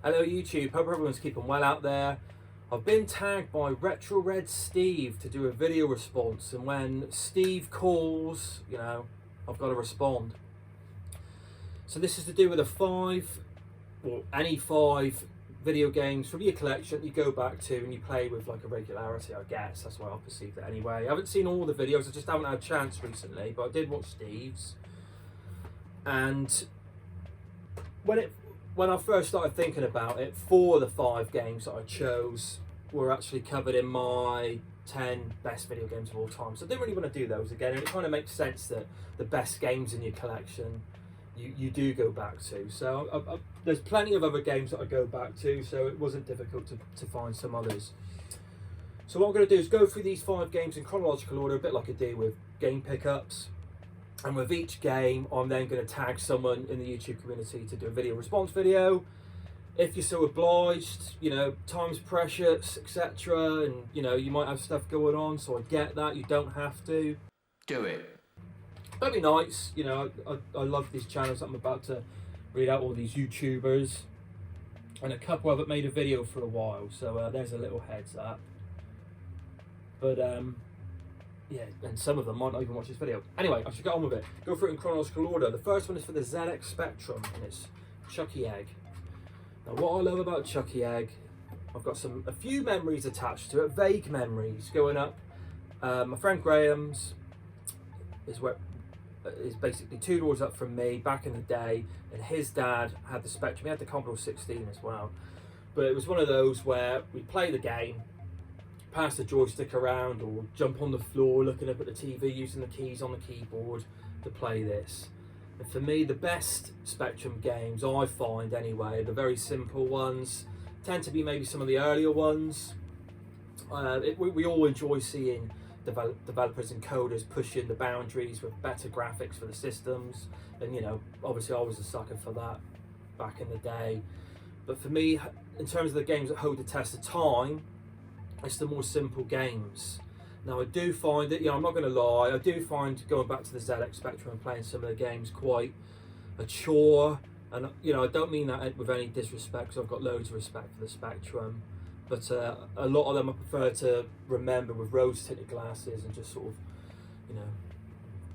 Hello YouTube, hope everyone's keeping well out there. I've been tagged by Retroredsteve to do a video response, and when Steve calls, you know, I've got to respond. So this is to do with any five video games from your collection you go back to and you play with like a regularity, I guess. That's why I perceived it anyway. I haven't seen all the videos, I just haven't had a chance recently, but I did watch Steve's. And when I first started thinking about it, 4 of the 5 games that I chose were actually covered in my 10 best video games of all time. So I didn't really want to do those again, and it kind of makes sense that the best games in your collection you do go back to. So there's plenty of other games that I go back to, so it wasn't difficult to find some others. So what I'm going to do is go through these 5 games in chronological order, a bit like I do with game pickups. And with each game, I'm then going to tag someone in the YouTube community to do a video response video. If you're so obliged, you know, time's precious, etc. And, you know, you might have stuff going on, so I get that. You don't have to. Do it. That'd be nice. You know, I love these channels that I'm about to read out, all these YouTubers. And a couple haven't made a video for a while, so there's a little heads up. But, yeah, and some of them might not even watch this video. Anyway, I should get on with it. Go through it in chronological order. The first one is for the ZX Spectrum, and it's Chucky Egg. Now, what I love about Chucky Egg, I've got a few memories attached to it, vague memories going up. My friend Graham's is basically 2 doors up from me back in the day, and his dad had the Spectrum. He had the Commodore 16 as well. But it was one of those where we play the game, pass the joystick around, or jump on the floor looking up at the TV using the keys on the keyboard to play this. And for me, the best Spectrum games I find anyway, the very simple ones, tend to be maybe some of the earlier ones. We all enjoy seeing developers and coders pushing the boundaries with better graphics for the systems, and you know, obviously I was a sucker for that back in the day. But for me, in terms of the games that hold the test of time, it's the more simple games. Now I do find it, you know, I'm not going to lie, I do find going back to the ZX Spectrum and playing some of the games quite a chore. And you know, I don't mean that with any disrespect, because I've got loads of respect for the Spectrum. But a lot of them I prefer to remember with rose-tinted glasses and just sort of, you know,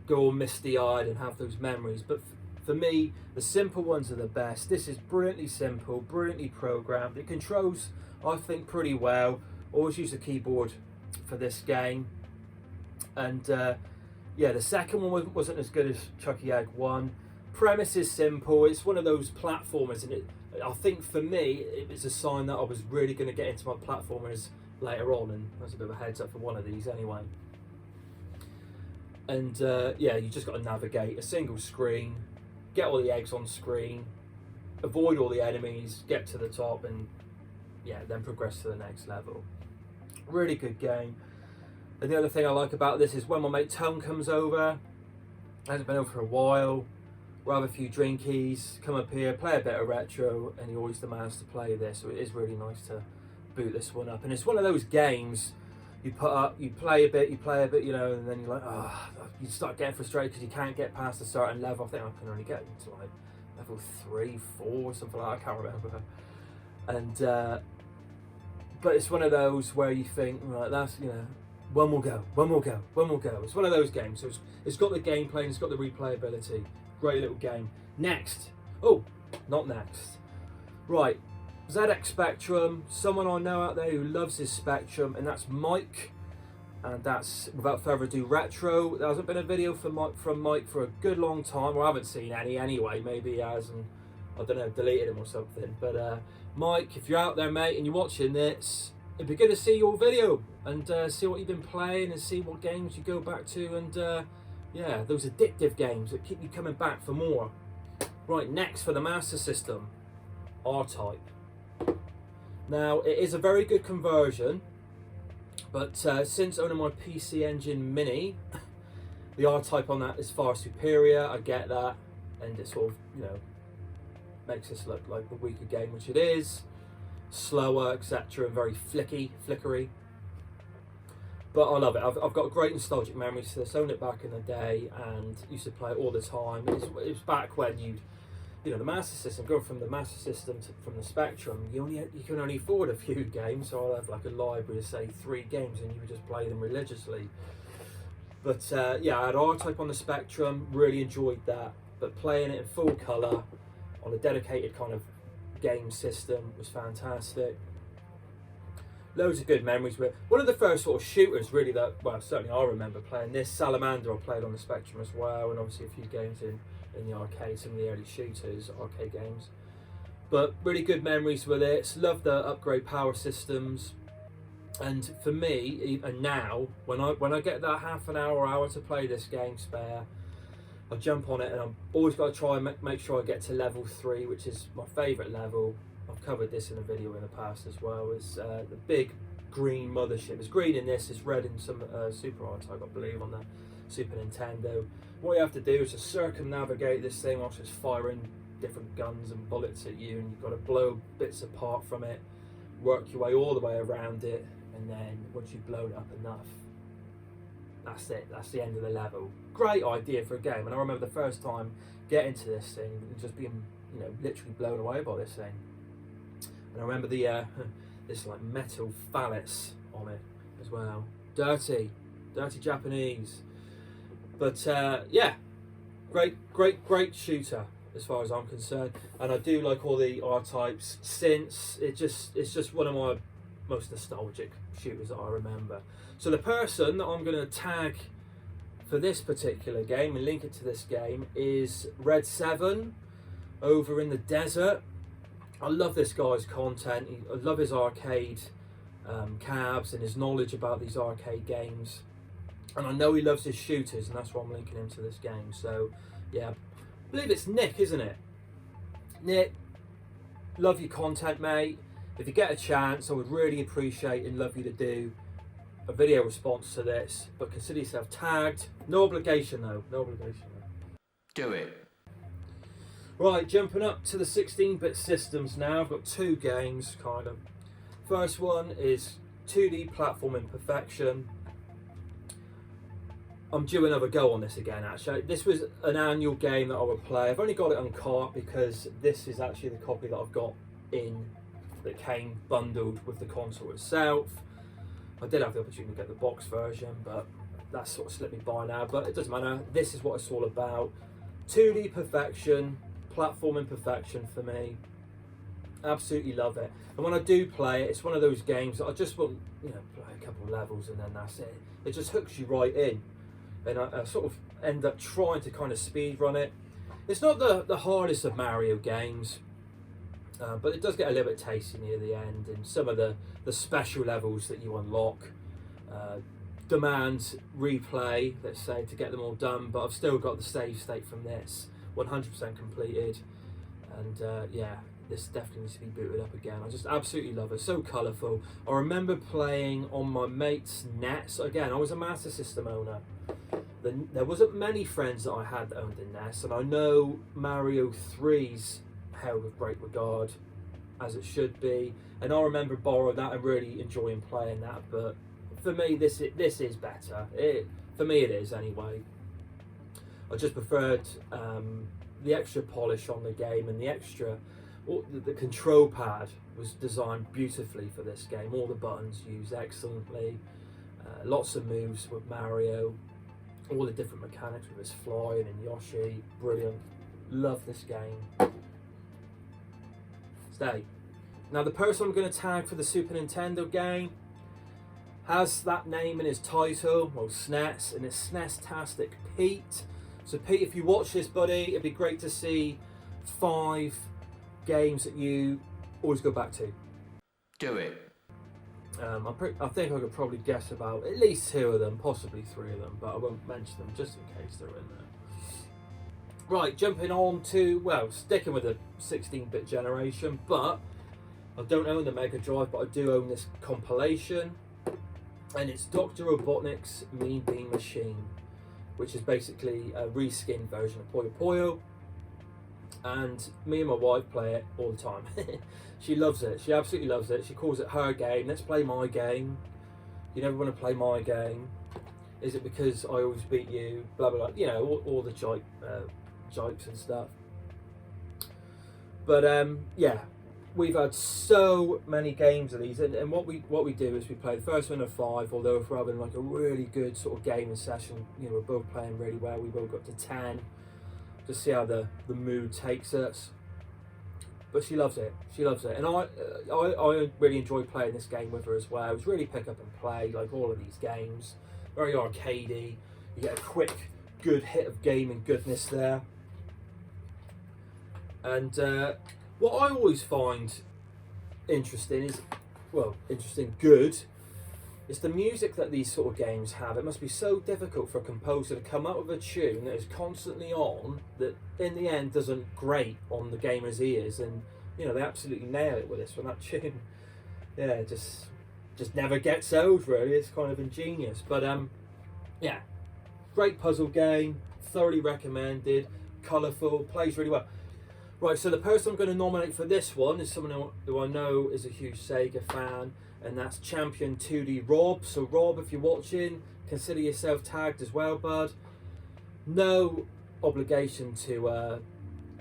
go all misty-eyed and have those memories. But for me, the simple ones are the best. This is brilliantly simple, brilliantly programmed. It controls, I think, pretty well. Always use the keyboard for this game. And yeah, the second one wasn't as good as Chucky Egg 1. Premise is simple. It's one of those platformers, and I think for me it was a sign that I was really going to get into my platformers later on, and that's a bit of a heads up for one of these anyway. And yeah, you just got to navigate a single screen, get all the eggs on screen, avoid all the enemies, get to the top, and yeah, then progress to the next level. Really good game. And the other thing I like about this is when my mate Tone comes over, hasn't been over for a while, we'll have a few drinkies, come up here, play a bit of retro, and he always demands to play this, so it is really nice to boot this one up. And it's one of those games you put up, you play a bit, you know, and then you're like, oh, you start getting frustrated because you can't get past a certain level. I think I can only get to like level 3, 4, something like that, I can't remember. And but it's one of those where you think, right, that's, you know, one more go. It's one of those games. So it's got the gameplay and it's got the replayability. Great little game. Next. Oh, not next. Right. ZX Spectrum. Someone I know out there who loves his Spectrum, and that's Mike. And that's, without further ado, Retro. There hasn't been a video from Mike for a good long time. Or I haven't seen any anyway. Maybe he has, and I don't know, deleted him or something. But Mike, if you're out there, mate, and you're watching this, it'd be good to see your video and see what you've been playing and see what games you go back to, and yeah, those addictive games that keep you coming back for more. Right, next for the Master System, R-Type. Now, it is a very good conversion, but since owning my PC Engine Mini, the R-Type on that is far superior. I get that, and it sort of, you know, makes this look like the weaker game, which it is, slower, etc., and very flickery. But I love it. I've got great nostalgic memories to this. Owned it back in the day and used to play it all the time. It was back when you'd you know, the Master System, going from the Master System from the Spectrum, you can only afford a few games. So I'll have like a library of say 3 games, and you would just play them religiously. But yeah, I had R-Type on the Spectrum, really enjoyed that. But playing it in full colour on a dedicated kind of game system was fantastic. Loads of good memories with one of the first sort of shooters really that, well, certainly I remember playing this. Salamander I played on the Spectrum as well, and obviously a few games in the arcade, some of the early shooters, arcade games. But really good memories with it. Love the upgrade power systems. And for me, even now, when I get that half an hour to play this game spare, I jump on it, and I've always got to try and make sure I get to level 3, which is my favourite level. I've covered this in a video in the past as well. It's the big green mothership. It's green in this, it's red in some Super R-Type, I believe, on the Super Nintendo. What you have to do is just circumnavigate this thing whilst it's firing different guns and bullets at you, and you've got to blow bits apart from it, work your way all the way around it, and then once you've blown it up enough, that's it, that's the end of the level. Great idea for a game, and I remember the first time getting to this thing and just being, you know, literally blown away by this thing. And I remember the this like metal phallus on it as well. Dirty Japanese. But yeah, great shooter as far as I'm concerned. And I do like all the R-Types since it's just one of my most nostalgic shooters that I remember. So the person that I'm going to tag for this particular game and link it to this game is Red7 over in the desert. I love this guy's content. I love his arcade cabs and his knowledge about these arcade games. And I know he loves his shooters, and that's why I'm linking him to this game. So, yeah, I believe it's Nick, isn't it? Nick, love your content, mate. If you get a chance, I would really appreciate and love you to do a video response to this. But consider yourself tagged. No obligation, though. No obligation. Do it. Right, jumping up to the 16-bit systems now. I've got 2 games, kind of. First one is 2D platforming perfection. I'm due another go on this again, actually. This was an annual game that I would play. I've only got it on cart because this is actually the copy that I've got that came bundled with the console itself. I did have the opportunity to get the box version, but that's sort of slipped me by now. But it doesn't matter. This is what it's all about. 2D perfection, platforming perfection for me. Absolutely love it. And when I do play it, it's one of those games that I just want, you know, play a couple of levels and then that's it. It just hooks you right in. And I sort of end up trying to kind of speed run it. It's not the hardest of Mario games, but it does get a little bit tasty near the end, and some of the special levels that you unlock demand replay, let's say, to get them all done. But I've still got the save state from this 100% completed, and yeah, this definitely needs to be booted up again. I just absolutely love it. So colourful. I remember playing on my mate's NES. Again, I was a Master System owner. There wasn't many friends that I had that owned a NES, and I know Mario 3's held with great regard, as it should be. And I remember borrowing that and really enjoying playing that. But for me, this is better. For me, it is anyway. I just preferred the extra polish on the game, and the extra. The control pad was designed beautifully for this game. All the buttons used excellently. Lots of moves with Mario. All the different mechanics with his flying and Yoshi. Brilliant. Love this game. Stay. Now the person I'm going to tag for the Super Nintendo game has that name in his title. Well, SNES, and it's Snestastic Pete. So Pete, if you watch this, buddy, it'd be great to see 5 games that you always go back to. Do it. I think I could probably guess about at least 2 of them, possibly 3 of them, but I won't mention them just in case they're in there. Right, jumping on to, well, sticking with the 16-bit generation, but I don't own the Mega Drive, but I do own this compilation, and it's Dr. Robotnik's Mean Bean Machine, which is basically a reskinned version of Puyo Puyo. And me and my wife play it all the time. She loves it. She absolutely loves it. She calls it her game. Let's play my game. You never want to play my game. Is it because I always beat you? Blah blah blah. You know, all the jokes and stuff. But yeah, we've had so many games of these, and what we do is we play the first one of 5. Although if we're having like a really good sort of gaming session, you know, we're both playing really well. We both got to 10 to see how the mood takes us. But she loves it. She loves it, and I really enjoy playing this game with her as well. It's really pick up and play, like all of these games. Very arcadey. You get a quick, good hit of gaming goodness there. And what I always find interesting is, well, good, is the music that these sort of games have. It must be so difficult for a composer to come up with a tune that is constantly on, that in the end doesn't grate on the gamer's ears, and you know, they absolutely nail it with this one. That tune, yeah, just never gets old really. It's kind of ingenious. But yeah, great puzzle game, thoroughly recommended, colourful, plays really well. Right, so the person I'm going to nominate for this one is someone who I know is a huge Sega fan, and that's Champion 2D Rob. So Rob, if you're watching, consider yourself tagged as well, bud. No obligation to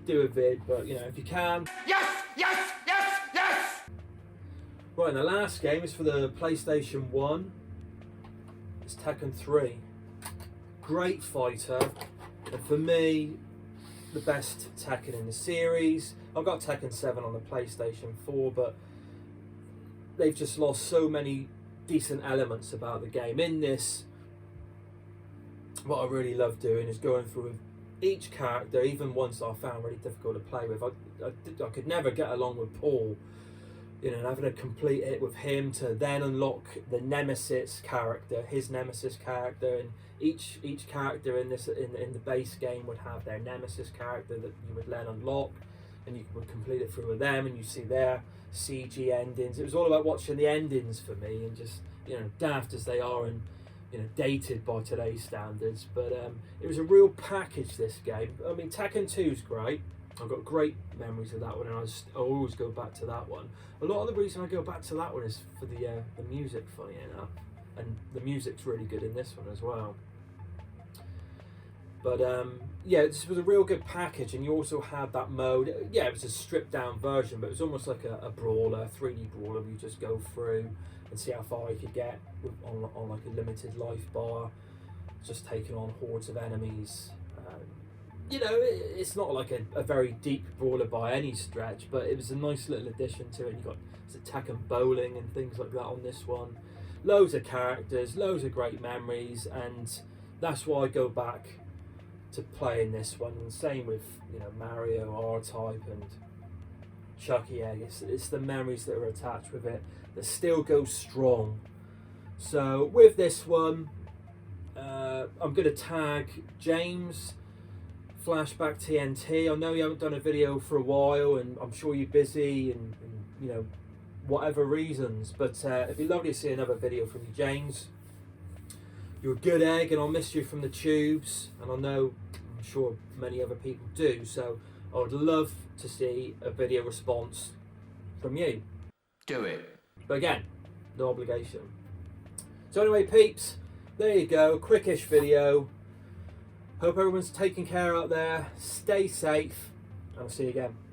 do a vid, but you know, if you can. Yes, yes, yes, yes! Right, and the last game is for the PlayStation 1. It's Tekken 3. Great fighter, and for me, the best Tekken in the series. I've got Tekken 7 on the PlayStation 4, but they've just lost so many decent elements about the game. In this, what I really love doing is going through each character, even ones that I found really difficult to play with. I could never get along with Paul, you know, and having to complete it with him to then unlock the Nemesis character, his Nemesis character, and each character in this in the base game would have their Nemesis character that you would then unlock, and you would complete it through with them, and you see their CG endings. It was all about watching the endings for me, and just, you know, daft as they are and, you know, dated by today's standards. But it was a real package, this game. I mean, Tekken 2 is great. I've got great memories of that one, and I always go back to that one. A lot of the reason I go back to that one is for the music, funny enough, and the music's really good in this one as well. But yeah, this was a real good package, and you also had that mode. Yeah, it was a stripped down version, but it was almost like a brawler, 3D brawler, where you just go through and see how far you could get on like a limited life bar, just taking on hordes of enemies. You know, it's not like a very deep brawler by any stretch, but it was a nice little addition to it. You got Tekken bowling and things like that on this one. Loads of characters, loads of great memories, and that's why I go back to playing this one. And same with, you know, Mario, R-Type, and Chucky Egg. It's the memories that are attached with it that still go strong. So with this one, I'm going to tag James, FlashbackTNT. I know you haven't done a video for a while, and I'm sure you're busy and you know, whatever reasons, but it'd be lovely to see another video from you, James. You're a good egg, and I'll miss you from the tubes, and I'm sure many other people do, so I would love to see a video response from you. Do it. But again, no obligation. So anyway, peeps, there you go, quickish video. Hope everyone's taking care out there. Stay safe, and I'll see you again.